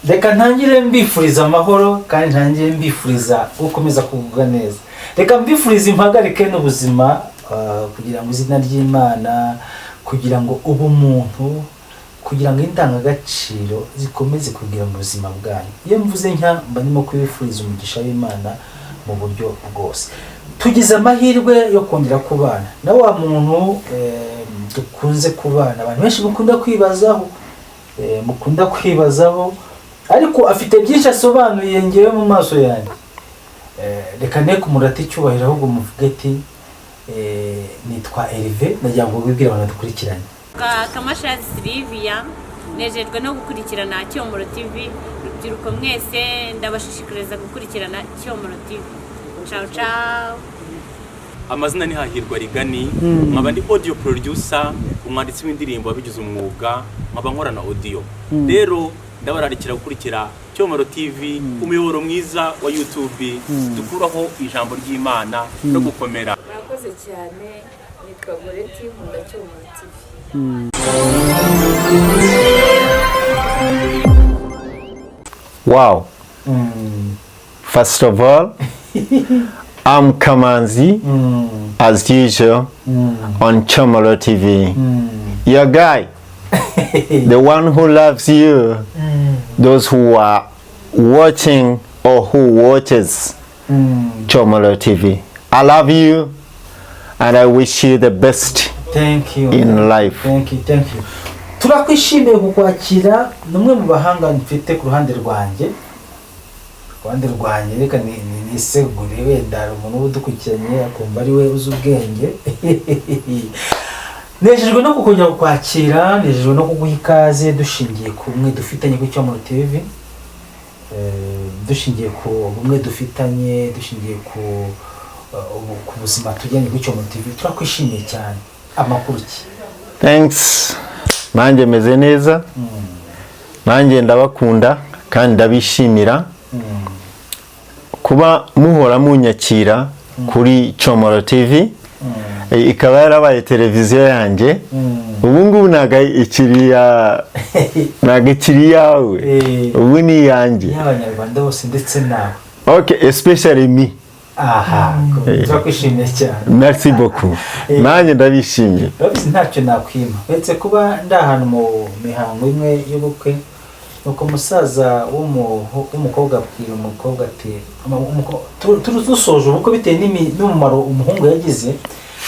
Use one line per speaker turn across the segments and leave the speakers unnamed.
reka ntangire mbifuriza amahoro kandi ntangire mbifuriza gukomeza kuvuga neza. Reka mbifuriza impagarike n'ubuzima kugira ngo izina ry'Imana, kugira ngo ubumuntu, kugira ngo indangagaciro zikomeze kugira mu buzima bwanyu. Iyo mvuze nka mba ndimo kwifuriza umugisha w'Imana mu buryo bwose. Tugize amahirwe yo kongera kubana na wa muntu dukunze kubana, abantu benshi mukunda kwibazaho ariko afite byinshi asobanuye ngewe mu maso yanjye. Reka ne kumurata icyubahiro ahubwo muvuge ati nitwa Herve, nagira ngo wibwire abantu dukurikiranye.
Kamashazi Sylvia, nejejwe no gukurikirana Cyomoro TV. Rubyiruko mwese ndabashishikariza gukurikirana Cyomoro TV. Ciao ciao.
Amazina ni Hahirwa Rigani, nkaba ndi audio producer, umwanditsi w'indirimbo wabigize umwuga, nkaba nkorana audio. Rero ndabararikira gukurikira Cyomoro TV, umuyoboro mwiza wa YouTube, dukuraho ijambo ry'Imana no gukomera.
Murakoze cyane, nitwa Goreti, nkunda Cyomoro TV.
Wow. First of all, I'm Kamanzi, as usual, on Cyomoro TV. Your guy, the one who loves you, those who are watching or who watches Cyomoro TV. I love you, and I wish you the best.
Thank you
in life.
Thank you. Turakwishimiye kukwakira numwe mu bahanga mfite ku ruhande rwanjye. Reka nisegure wenda umuntu udukurikiranye akumva ari we uzi ubwenge. Nejejwe no kukongera kukwakira, nejejwe no kuguha ikaze dushingiye ku bumwe dufitanye ku Cyomoro TV. Dushingiye ku bumwe dufitanye, dushingiye ku buzima tujyanye ku Cyomoro TV. Turakwishimiye cyane. Amakuru ki?
Thanks. Manje meze neza. Manje ndabakunda kandi ndabishimira. Kuba muhora munyakira kuri Cyomoro TV. Ikaba yarabaye televiziyo yanjye. Ubu ngubu naga ikiri yawe. Ubu ni yanjye.
Y'Abanyarwanda bose ndetse nawe.
Okay, especially me.
Aha, turakwishimiye cyane.
Merci beaucoup. Nanjye ndabishimiye.
Babizi ntacyo nakwima. Uretse kuba ndahantu mu mihango imwe y'ubukwe, nuko umusaza w'umukobwa abwira umukobwa ati turusoje ubukwe bitewe n'umumaro umuhungu yagize.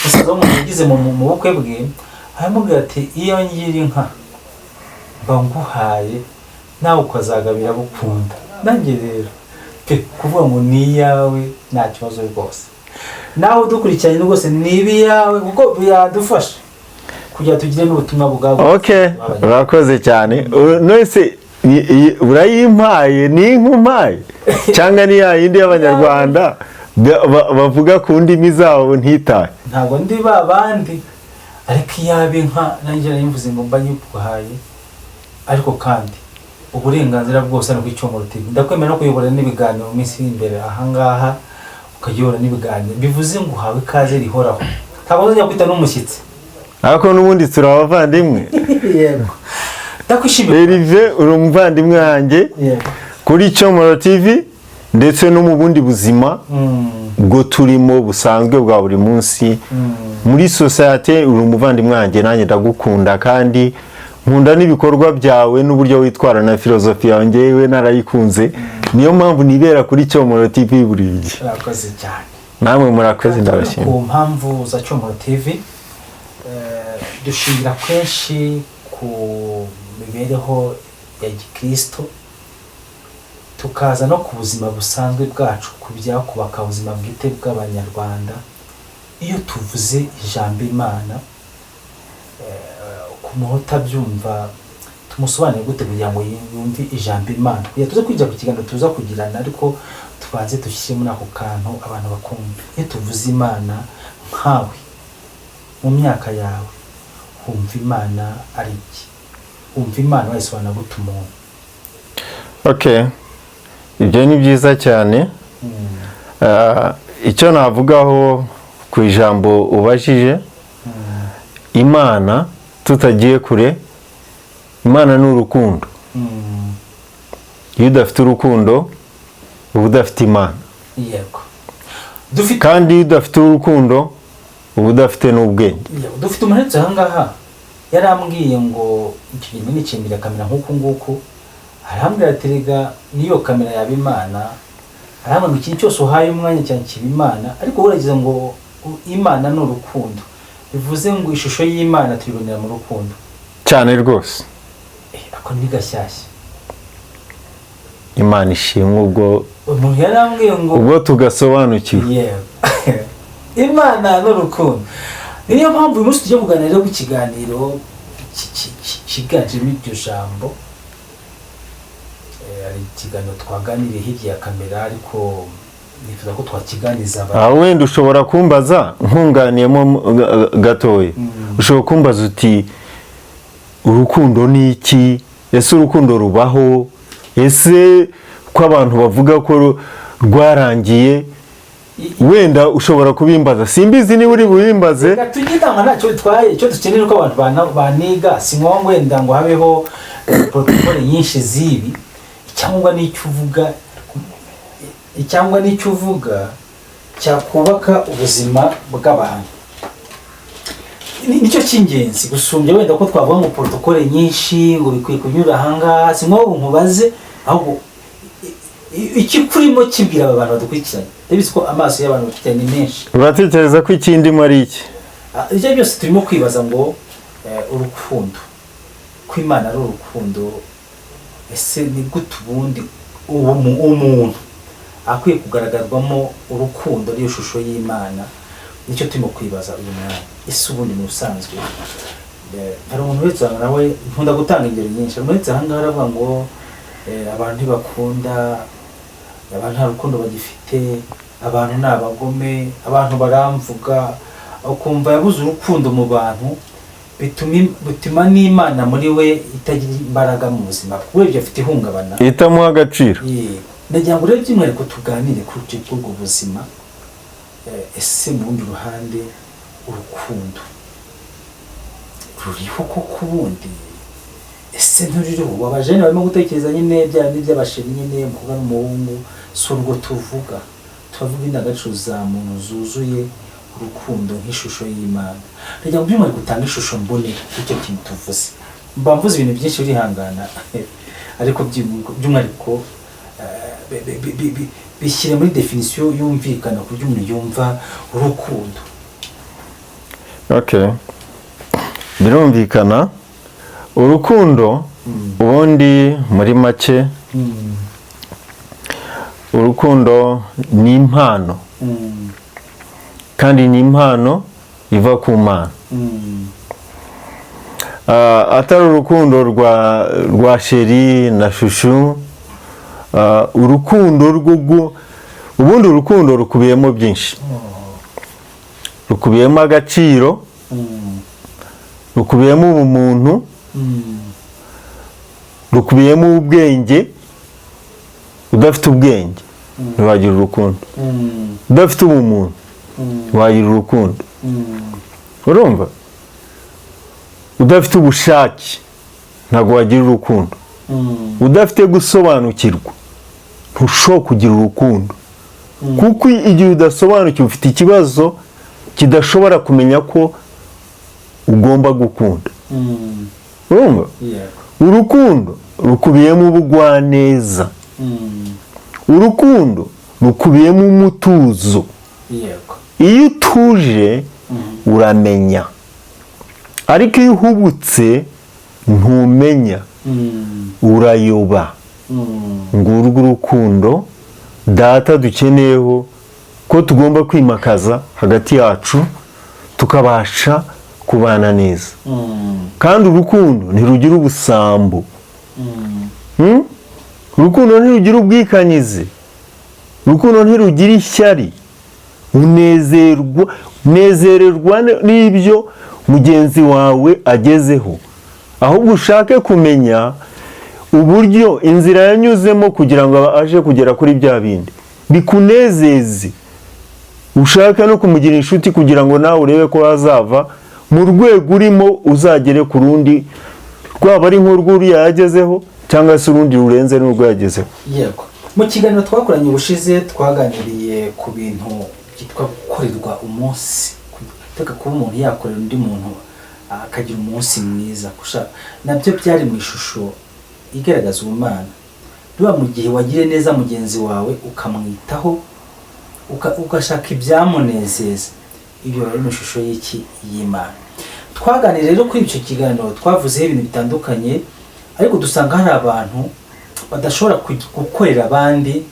Umusaza w'umuntu yagize mu bukwe bwe, aramubwira ati iyo ngira inka banguhaye nawe ukazagabira gukunda. Nanjye rero kuvuga ngo ni yawe nta kibazo rwose. Nawe dukurikiranye rwose ni ibiyawe kuko biradufasha kugira tugire n'ubutumwa bwawe.
Okay, urakoze cyane. Nose urayimpaye ni inkumpaye cyangwa ni yindi y'Abanyarwanda bavuga ku ndimi zabo ntitaye.
Ntabwo ndi babandi ariko iyabe inka nanjye narimvuze ngo mba nyikuhaye, ariko kandi uburenganzira bwose no kw'Cyomoro TV. Ndakwemera no kuyobora n'ibiganiro mu minsi imbere ahangaha, ukayobora n'ibiganiro bivuze ngo uhawe ikaze rihoraho. Ntabwo uzajya kwita n'umushyitsi.
Ariko n'ubundi turabavandimwe.
Yego. Ndakwishimiye.
Herve uri umuvandimwe wanjye kuri Cyomoro TV ndetse no mu bundi buzima bwo turimo busanzwe bwa buri munsi muri society. Uri umuvandimwe wanjye, nanjye ndagukunda kandi nkunda n'ibikorwa byawe n'uburyo witwara na filozofi yawe ngewe narayikunze. Niyo mpamvu nibera kuri Cyomoro TV buri gihe.
Urakoze cyane.
Namwe murakoze, ndabashimira.
Ku mpamvu za Cyomoro TV dushingira kenshi ku mibereho ya Gikristo, tukaza no ku buzima busanzwe bwacu, kubaka ubuzima bwite bw'Abanyarwanda. Iyo tuvuze ijambo Imana, ku muhota byumva tumusobanurire gute kugira ngo yumve ijambo Imana. Tuze kwijya ku kiganiro tuza kugirana, ariko tubanze dushyire muri ako kantu abantu bakumva. Iyo tuvuze Imana nkawe mu myaka yawe, wumva Imana ari iki? Wumva Imana wayisobanura gute umuntu?
Okay, ibyo ni byiza cyane. Icyo navugaho ku ijambo ubajije, Imana tutagiye kure, Imana ni urukundo. iyo udafite urukundo uba udafite Imana,
yego
kandi iyo udafite urukundo uba udafite n'ubwenge.
dufite umuhetsi aha ngaha yarambwiye ngo icyo kintu ni ikintu kamera nk'uku nguku, arambwira ati rega niyo kamera yaba Imana, arambwira ngo ikintu cyose uhaye umwanya cyane kiba Imana, ariko uragize ngo Imana ni urukundo, bivuze ngo ishusho y'Imana tuyibonera mu rukundo
cyane rwose.
ako ni gashyashya.
Imana ishimwe ubwo
umuntu yarambwiye ngo
ubwo tugasobanukiwe.
yego Imana n'urukundo. Niyo mpamvu uyu munsi tujya kuganira ku kiganiro kiganjemo iryo jambo. Ari ikiganiro twaganiriye hirya ya kamera, ariko nifuza ko twakiganiza abantu.
Wenda ushobora kumbaza nkunganiyemo gatoya, ushobora kumbaza uti urukundo ni iki? Ese urukundo rubaho? Ese ko abantu bavuga ko rwarangiye? Wenda ushobora kubimbaza, simbizi niba uri bubimbaze.
Tugitanga ntacyo bitwaye, icyo dukeneye ko abantu baniga, si ngombwa wenda ngo habeho protokole nyinshi zibi, cyangwa n'icyo uvuga cyakubaka ubuzima bw'abantu. Nicyo cy'ingenzi gusumbya wenda ko twavuga ngo protokole nyinshi ngo bikwiye kunyura ahangaha, si ngombwa nkubaze, ahubwo ikikurimo kibwira aba bantu badukurikiranye. Ndabizi ko amaso y'abantu bafite ni menshi.
Uratekereza ko ikindimo ari iki?
Ibyo byose turimo kwibaza ngo urukundo, ko Imana ari urukundo, ese ni gute ubundi umuntu akwiye kugaragazwamo urukundo ariyo shusho y'Imana? Nicyo turimo kwibaza uyu mwanya. Ese ubundi mu busanzwe hari umuntu wese nawe nkunda gutanga ingero nyinshi, umuntu wese ahangaha aravuga ngo abantu ntibakunda, abantu nta rukundo bagifite, abantu ni abagome, abantu baramvuga, ukumva yabuze urukundo mu bantu, bituma n'Imana muri we itagira imbaraga mu buzima, kubera ibyo afite ihungabana,
itamuha agaciro.
ndagira ngo rero by'umwihariko tuganire kuri ubwo buzima. Ese mu rundi ruhande urukundo ruriho koko ubundi? Ese ntuririho? Abajene barimo gutekereza nyine bya by'abasheri nyine umukobwa n'umuhungu, si urwo tuvuga indangagaciro za muntu zuzuye urukundo nk'ishusho y'Imana. Ndagira ngo by'umwihariko gutanga ishusho mbonera icyo kintu tuvuze. Mba mvuze ibintu byinshi urihangana, ariko by'umwihariko bishyire muri definisiyo yumvikana ku buryo umuntu yumva urukundo.
Okay, birumvikana. Urukundo ubundi muri make, urukundo ni impano, kandi ni impano iva ku Mana. Atari urukundo rwa sheri na shushu. Urukundo ubundi urukundo rukubiyemo byinshi, rukubiyemo agaciro, rukubiyemo ubumuntu, rukubiyemo ubwenge. Udafite ubwenge ntiwagira urukundo, udafite ubumuntu ntiwagira urukundo. Urumva? Udafite ubushake ntabwo wagira urukundo, udafite gusobanukirwa ntushobora kugira urukundo, kuko igihe udasobanukiwe ufite ikibazo kidashobora kumenya ko ugomba gukunda. Urumva? Urukundo rukubiyemo ubugwaneza, urukundo rukubiyemo umutuzo. Iyo utuje uramenya, ariko iyo uhubutse ntumenya, urayoba. Ngurwo urukundo data dukeneyeho ko tugomba kwimakaza hagati yacu tukabasha kubana neza. Kandi urukundo ntirugira ubusambo, urukundo ntirugira ubwikanyize, urukundo ntirugira ishyari. Unezererwa n'ibyo mugenzi wawe agezeho, ahubwo ushake kumenya uburyo inzira yanyuzemo kugira ngo aje kugera kuri bya bindi bikunezeze. Ushaka no kumugira inshuti kugira ngo nawe urebe ko azava mu rwego urimo uzagere ku rundi, rwaba ari nk'urw'uriya yagezeho cyangwa se urundi rurenze n'urwo yagezeho.
yego mu kiganiro twakoranye ubushize twaganiriye ku bintu byitwa gukorerwa umunsi, kuko kuba umuntu yakorera undi muntu akagira umunsi mwiza nabyo byari mu ishusho igaragaza ubumana. Biba mu gihe wagiriye neza mugenzi wawe ukamwitaho ugashaka ibyamunezeza, ibyo rero ni ishusho y'Imana. Twaganiriye rero kuri icyo kiganiro twavuzeho ibintu bitandukanye, ariko dusanga hari abantu badashobora gukorera abandi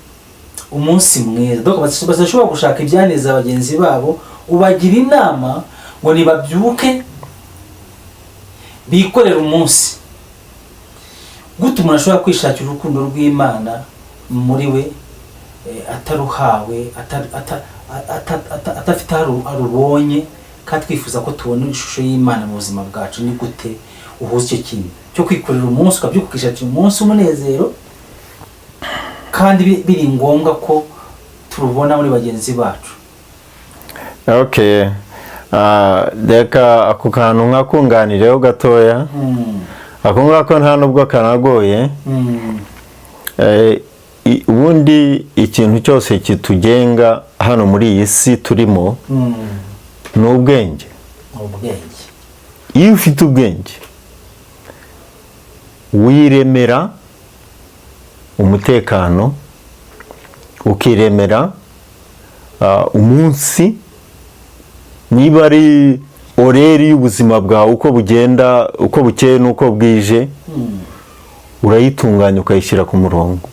umunsi mwiza, badashobora gushaka ibyaneza bagenzi babo. Ubagira inama ngo nibabyuke bikorera umunsi. Gute umuntu ashobora kwishakira urukundo rw'Imana muri we ataruhawe, atafite arubonye, kandi twifuza ko tubona ishusho y'Imana mu buzima bwacu? Ni gute uhuza icyo kintu cyo kwikorera umunsi ukabyuka ukishakira umunsi umunezero, kandi biri ngombwa ko turubona muri bagenzi bacu?
Okay, reka ako kantu nkakunganireho gatoya. Ako ngako nta nubwo kanagoye. Ubundi ikintu cyose kitugenga hano muri iyi si turimo ni ubwenge. Iyo ufite ubwenge wiremera umutekano, ukiremera umunsi, niba ari oreri y'ubuzima bwawe uko bugenda, uko bukeye n'uko bwije, urayitunganya ukayishyira ku murongo.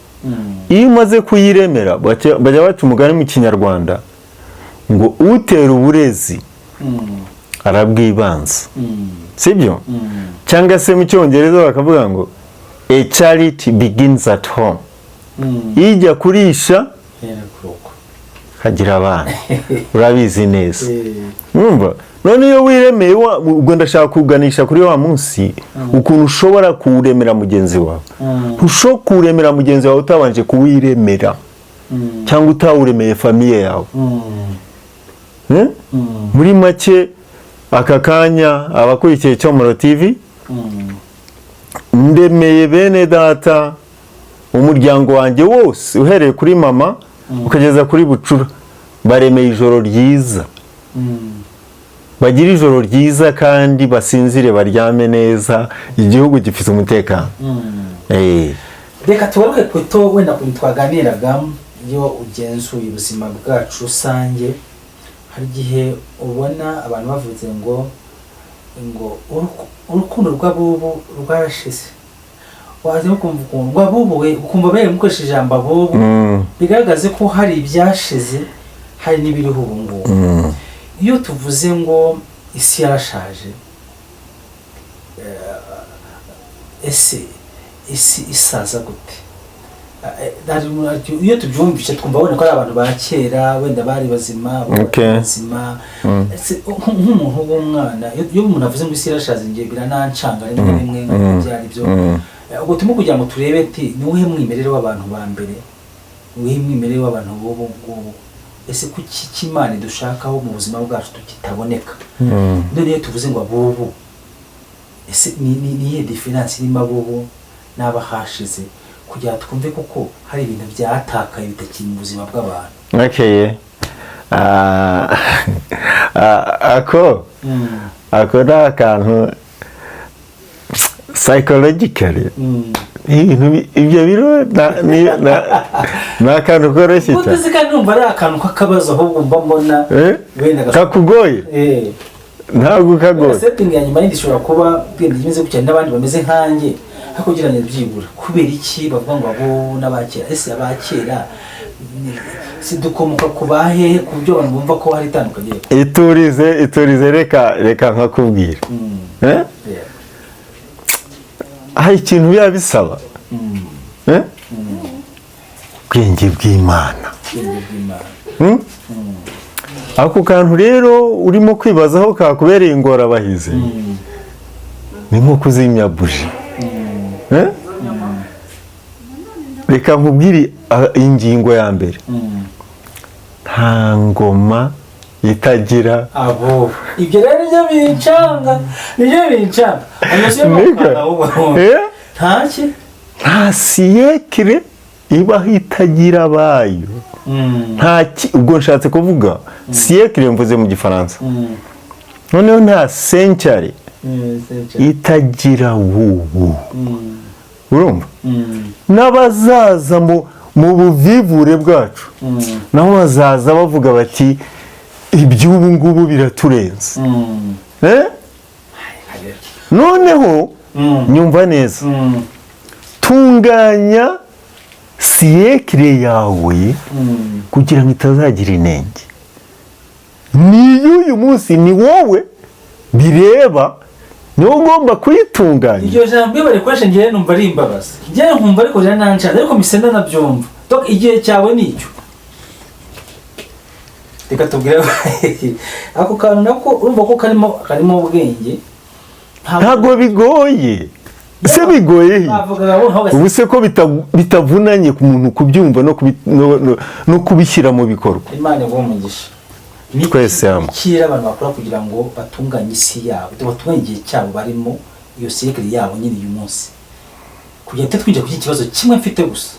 Iyo umaze kuyiremera, bajya baca umugani mu Kinyarwanda ngo utera uburezi arabwibanza, sibyo? Cyangwa se mu Cyongereza bakavuga ngo a charity begins at home. Ijya kurisha hagira abana. Urabizi neza. Mwumva? None iyo wiremeye, ubwo ndashaka kuganisha kuri wa munsi ukuntu ushobora kuwuremera mugenzi wawe. Ntushobora kuwuremera mugenzi wawe utabanje kuwiremera, cyangwa utawuremeye famiye yawe. Muri make aka kanya abakurikiye Cyomoro TV, ndemeye bene data, umuryango wanjye wose uhereye kuri mama ukageza kuri bucura, baremeye ijoro ryiza. Bagira ijoro ryiza kandi basinzire baryame neza, igihugu gifite umutekano.
Reka tugaruke kuto wenda ku twaganiraga, iyo ugenzuye ubuzima bwacu rusange, hari igihe ubona abantu bavuze ngo urukundo rw'abubu rwarashize. Waze ukumva ukuntu rw'abubu we ukumva bere mukoresha ijambo abubu, bigaragaze ko hari ibyashize, hari n'ibiriho ubu ngubu. Iyo tuvuze ngo isi yarashaje, ese isi isaza gute? Iyo tubyumvise twumva ko ari abantu ba kera wenda bari bazima, bazima. Nk'umuntu w'umwana, iyo umuntu avuze ngo isi yarashaje, ngiye biranancanga rimwe byari byo. Ubwo turimo kugira ngo turebe ati ni uwuhe mwimerere w'abantu ba mbere, uwuhe mwimerere w'abantu b'ubu ngubu. Ese kuki Imana dushakaho mu buzima bwacu tukitaboneka? None iyo tuvuze ngo abubu, ese ni iyihe diferansi irimo abubu n'abahashize, kugira twumve koko hari ibintu byatakaye bitakiri mu buzima bw'abantu?
Okay. Ako ni akantu psychologically. Ibyo biro ni akantu koroshye cyane.
Ubuze kandi numva ari akantu k'akabazo, ahubwo mbona
kakugoye. Ntabwo kagoye.
Setting ya nyuma y'indishobora kuba bwende imeze gutya n'abandi bameze nkanjye, hakugiranye byibura. Kubera iki bavuga ngo abo n'abakera? Ese abakera si dukomoka ku bahe, ku byo abantu bumva ko hari itandukanye? Iturize reka nkakubwira. Hari ikintu biba bisaba ubwenge bw'Imana. Ako kantu rero urimo kwibazaho kakubereye ingorabahizi, ni nko kuzimya buji. Reka nkubwire ingingo ya mbere, nta ngoma itagira abo. Ibyo rero nibyo bincanga. Ntaki
nta siyekire ibaho itagira abayo. Ubwo nshatse kuvuga siyekire mvuze mu gifaransa, noneho nta century itagira wubu. Urumva? N'abazaza mu buvivure bwacu nabo bazaza bavuga bati iby'ubu ngubu biraturenze. Noneho nyumva neza, tunganya siyekire yawe kugira ngo itazagira inenge. Niyo uyu munsi ni wowe bireba, niwo ugomba kuyitunganya.
Iryo jambo iyo barikoresha njyewe numva ari imbabazi, njyewe nkumva ariko rirancana, ariko misenda nabyumva. Donc igihe cyawe nicyo. Reka tubwire ako kantu nako urumva ko karimo ubwenge.
Ntabwo bigoye. Se bigoye. Ubu se ko bitavunanye ku muntu kubyumva no kubishyira mu bikorwa.
Imana igumugisha.
Twese hamwe.
Kira abantu bakora kugira ngo batunganye isi yabo, batunganye igihe cyabo barimo, iyo cycle yabo nyine uyu munsi. Kugira ngo twinjire ku kibazo kimwe mfite gusa.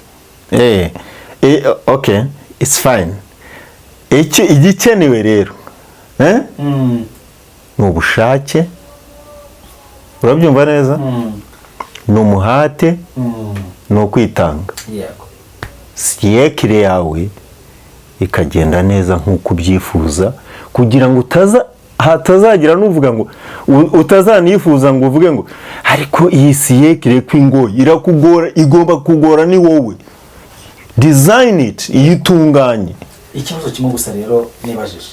Okay, it's fine. Igikenewe rero ni ubushake, urabyumva neza, ni umuhate, ni ukwitanga. Siyekire yawe ikagenda neza nk'uko ubyifuza, kugira ngo hatazagira n'uvuga ngo utazanifuza ngo uvuge ngo ariko iyi siyekire kw'ingoyi irakugora, igomba kugora ni wowe. Design it, iyitunganye.
Ikibazo kimwe gusa rero nibajije.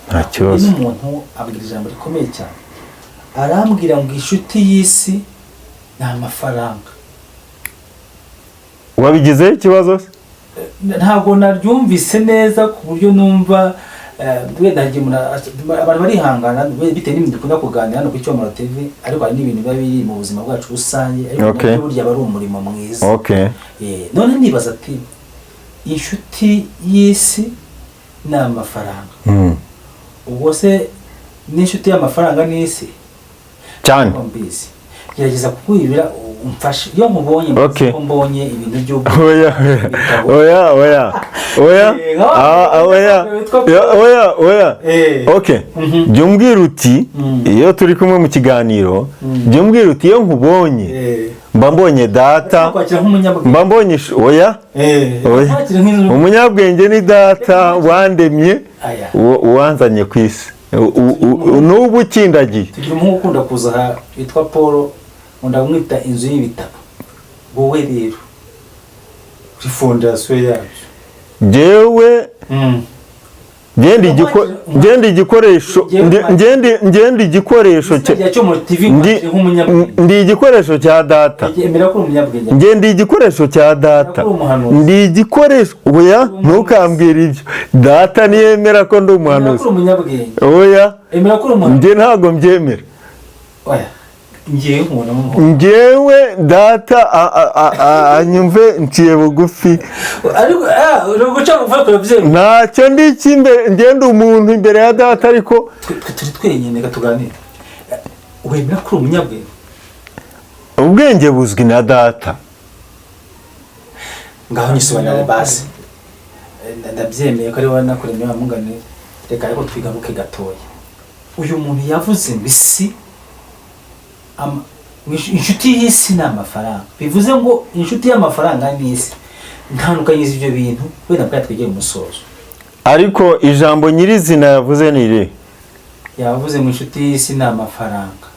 Nta kibazo.
Umuntu abwira ijambo rikomeye cyane. Arambwira ngo inshuti y'isi ni amafaranga.
Wabigizeho ikibazo?
Ntabwo naryumvise neza ku buryo numva abantu barihangana bitewe n'ibintu dukunda kuganira hano ku Cyomoro TV, ariko hari n'ibintu biba biri mu buzima bwacu rusange, ariko burya bari umurimo mwiza. None nibaza ati inshuti y'isi ni amafaranga. Ubwo se n'inshuti y'amafaranga n'isi
cyane
mbizi. Gerageza kukwibira umfashe iyo mubonye mbonye ibintu by'ubwo.
Okay. Byumbwira uti iyo turi kumwe mu kiganiro, byumbwira uti iyo nkubonye mba mbonye data, mba mbonye umunyabwenge ni data wandemye uwanzanye ku isi n'ubu ukindagiye.
Tugira umuhungu ukunda kuza aha witwa Paul, ndamwita inzu y'ibitabo. Wowe rero kuri fondasiyo yacu
jewe ngende igikoresho ndi igikoresho cya data. Ngende igikoresho cya data, ndi igikoresho. Oya, ntukambwira ibyo. Data niyemera ko ndi umuhanuzi. Oya, njye ntabwo mbyemera. Ngewe data anyumve nciye bugufi. Ntacyo ndi icy'imbere, ngenda umuntu imbere ya data, ariko
turi twenyine tuganire. Wemera ko uri umunyabwenge?
Ubwenge buzwi na data.
Ngaho nyisobanurire basi. Ndabyemeye ko ari wowe nakuremye wamungane. Reka ariko twigaruke gatoya. Uyu muntu yavuze ngo isi inshuti y'isi ni amafaranga. Bivuze ngo inshuti y'amafaranga n'isi ntandukanyiza ibyo bintu, wenda bwatwegeye umusozo.
Ariko ijambo nyirizina yavuze ni iri.
Yavuze ngo inshuti y'isi ni amafaranga.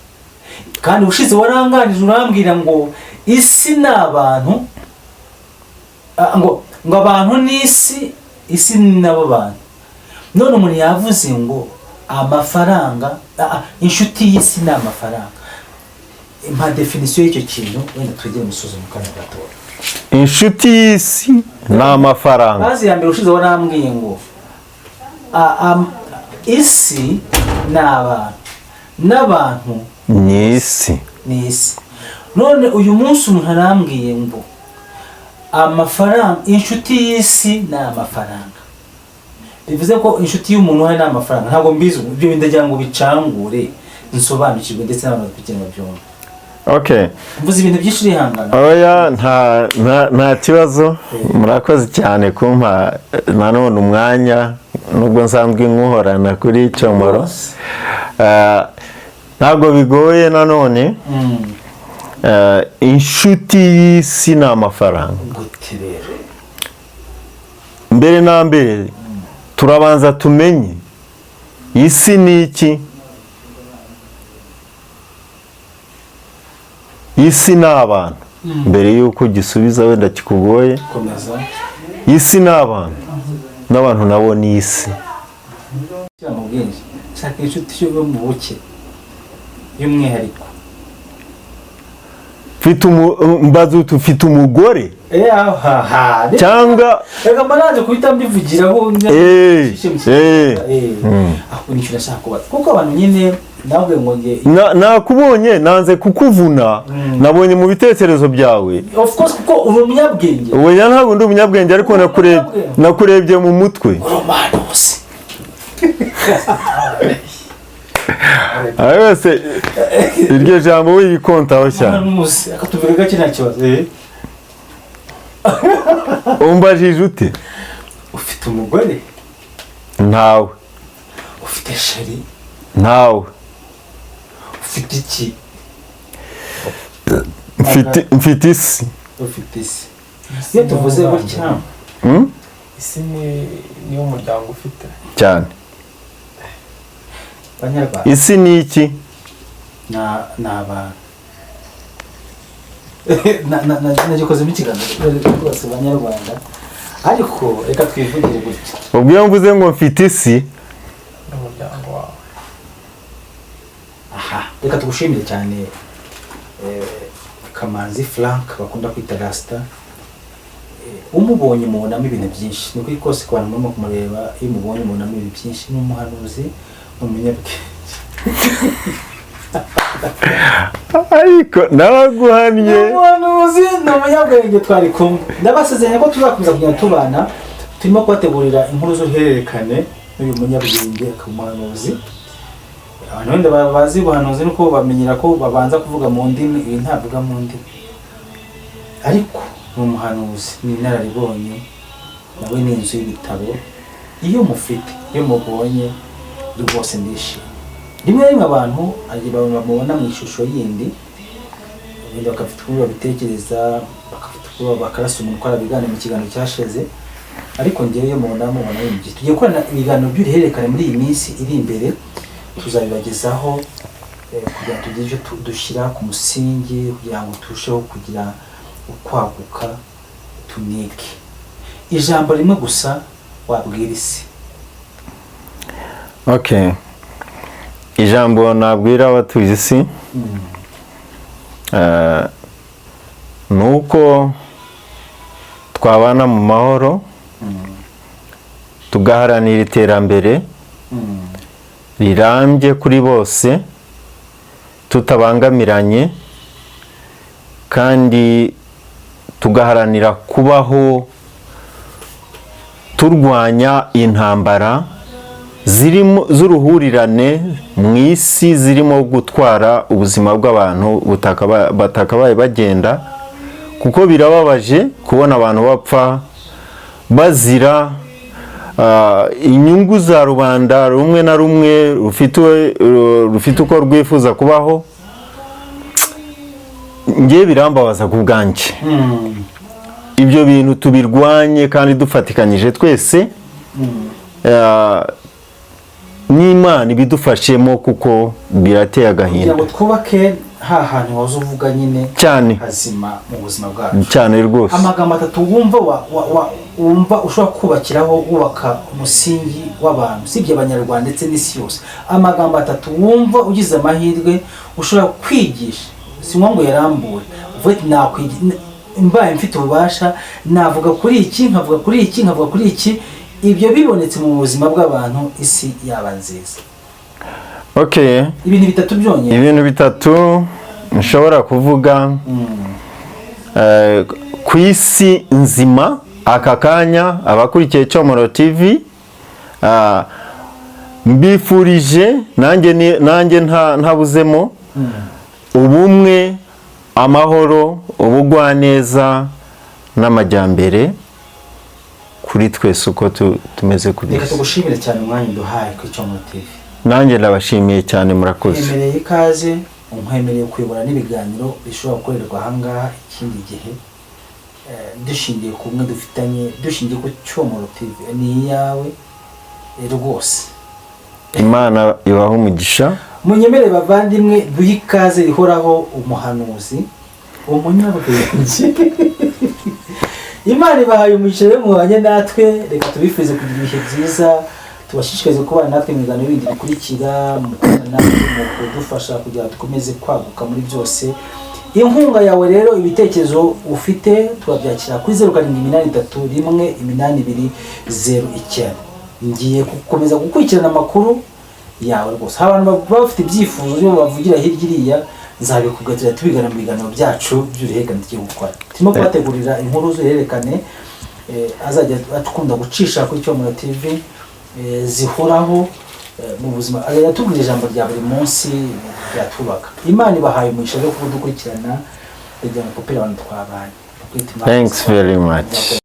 Kandi ushize waranganije urambwira ngo isi ni abantu, ngo abantu n'isi, isi ni nabo bantu. None umuntu yavuze ngo amafaranga, inshuti y'isi ni amafaranga. Impa definisiyo y'icyo kintu, wenda twegere umusozo mu kanya gatoya.
Inshuti y'isi ni amafaranga.
Bazi ya mbere ushize warambwiye ngo isi ni abantu, n'abantu
ni isi.
None uyu munsi umuntu arambwiye ngo amafaranga, inshuti y'isi ni amafaranga. Bivuze ko inshuti y'umuntu hari n'amafaranga. Ntabwo mbizi ibyo bindagira ngo bicangure nsobanukirwe ndetse n'abantu kugira ngo byumve.
Okay.
mvuze ibintu byinshi urihangana.
Oya nta kibazo, murakoze cyane kumpa nanone umwanya nubwo nsanzwe nkuhorana kuri Comoro. Ntabwo bigoye nanone. Inshuti y'isi ni amafaranga. Mbere na mbere turabanza tumenye isi ni iki. Isi ni abantu. Mbere yuko gisubiza wenda kikugoye. Isi ni abantu. N'abantu nabo ni isi.
Shaka inshuti yo mu buke y'umwihariko.
Mbazo tufite umugore. Cyangwa
reka mbanaje kuhita mbivugiraho aho nishyura shaka kuko abantu nyine nawe ngo nge
nakubonye nanze kukuvuna nabonye mu bitekerezo byawe.
Of course kuko uri umunyabwenge.
Oya ntabwo ndi umunyabwenge ariko nakurebye mu mutwe.
Romanos.
Ayose iryo jambo wikontaho cyane.
Akatuvuga gake nta kibazo.
Umbajije ute?
Ufite umugore?
Ntawe.
Ufite sheri?
Ntawe.
Ufite iki?
Mfite isi.
Ufite isi. Iyo tuvuze gutya
isi ni umuryango ufite
cyane.
Banyarwanda.
Isi ni iki?
Naba nagikoze mu kiganiro rwose Banyarwanda, ariko reka twivugire gutya.
Ubwo mvuze ngo mfite isi
n'umuryango wawe.
Aha, reka tugushimire cyane Kamanzi Frank bakunda kwita Rasta. Umubonye mubonamo ibintu byinshi. Ni kuri kose ku bantu murimo kumureba, iyo mubonye mubonamo ibintu byinshi. Ni umuhanuzi, umunyabwenge.
Ariko naguhanye.
Umuhanuzi n'umunyabwenge twari kumwe. Ndabasezeranya ko tuzakomeza kugenda tubana. Turimo kubategurira inkuru z'uruhererekane n'uyu munyabwenge akumuhanuzi. Abantu wenda bazi ubuhanuzi nuko bamenyera ko babanza kuvuga mu ndimi, ibi ntavuga mu ndimi. Ariko ni umuhanuzi, ni inararibonye, nawe ni inzu y'ibitabo. Iyo mufite, iyo mubonye rwose ndishimye. Rimwe rimwe abantu bamubona mu ishusho yindi, wenda bakafite uko babitekereza, bakafite uko bakarasa umuntu ukora ibiganiro mu kiganiro cyashize. Ariko njyewe iyo mubona yinjiye, tugiye gukorana ibiganiro by'uruhererekane muri iyi minsi iri imbere. Tuzabibagezaho kugira ngo tugire icyo dushyira ku musingi kugira ngo turusheho kugira ukwaguka, tunike. Ijambo rimwe gusa wabwira isi.
Okay. Ijambo nabwira abatuye isi nuko twabana mu mahoro, tugaharanira iterambere rirambye kuri bose, tutabangamiranye, kandi tugaharanira kubaho turwanya intambara z'uruhurirane mu isi zirimo gutwara ubuzima bw'abantu batakabaye bagenda, kuko birababaje kubona abantu bapfa bazira inyungu za rubanda rumwe na rumwe rufite uko rwifuza kubaho. Ngiye birambabaza ku bwanjye. Ibyo bintu tubirwanye kandi dufatikanyije twese, n'Imana ibidufashemo kuko birateye agahinda.
Kugira ngo twubake ha hantu wazo uvuga nyine
cyane
hazima mu buzima bwacu.
Cyane rwose.
Amagambo atatu wumva ushobora kubakiraho wubaka umusingi w'abantu, sibye Abanyarwanda ndetse n'isi yose. Amagambo atatu wumva ugize amahirwe ushobora kwigisha, si ngo yarambure. Uvuga nakwigisha, mbaye mfite ububasha navuga kuri iki, nkavuga kuri iki, nkavuga kuri iki. Ibyo bibonetse mu buzima bw'abantu, isi yaba nziza.
Okay.
Ibintu bitatu byonyine.
Ibintu bitatu nshobora kuvuga ku isi nzima aka kanya abakurikiye Comoro TV, mbifurije nanjye ntabuzemo ubumwe, amahoro, ubugwaneza n'amajyambere kuri twese uko tumeze kuri
reka tugushimire cyane umwanya duhaye ku Icyomoro TV.
nanjye ndabashimiye cyane, murakoze.
Mwemereye ikaze, umwemereye kuyobora n'ibiganiro bishobora gukorerwa ahangaha ikindi gihe, dushingiye ku mwe dufitanye, dushingiye ku Cyomoro TV ni iyawe rwose.
Imana ibaha umugisha.
Munyemere bavandimwe, duhe ikaze rihoraho umuhanuzi, umunyabwenge. Imana ibahaye umugisha rero mubanye natwe, reka tubifurize kugira ibihe byiza, tubashishikarize kubana natwe mu biganiro bindi bikurikira, mu kubana natwe mu kudufasha kugira ngo dukomeze kwaguka muri byose. Inkunga yawe rero, ibitekerezo ufite turabyakira kuri 0783182009. Ngiye gukomeza gukurikirana amakuru yawe rwose. Abantu baba bafite ibyifuzo byo bavugira hirya iriya, nzabikugatira tubigana mu biganiro byacu by'uruhererekane tugiye gukora. Turimo kubategurira inkuru z'uruhererekane azajya akunda gucisha kuri Cyomoro TV, zihoraho mu buzima, yatubwira ijambo rya buri munsi ryatubaka. Imana ibahaye umugisha wo kudukurikirana kugira ngo popera abantu twabanye.
Thanks very much.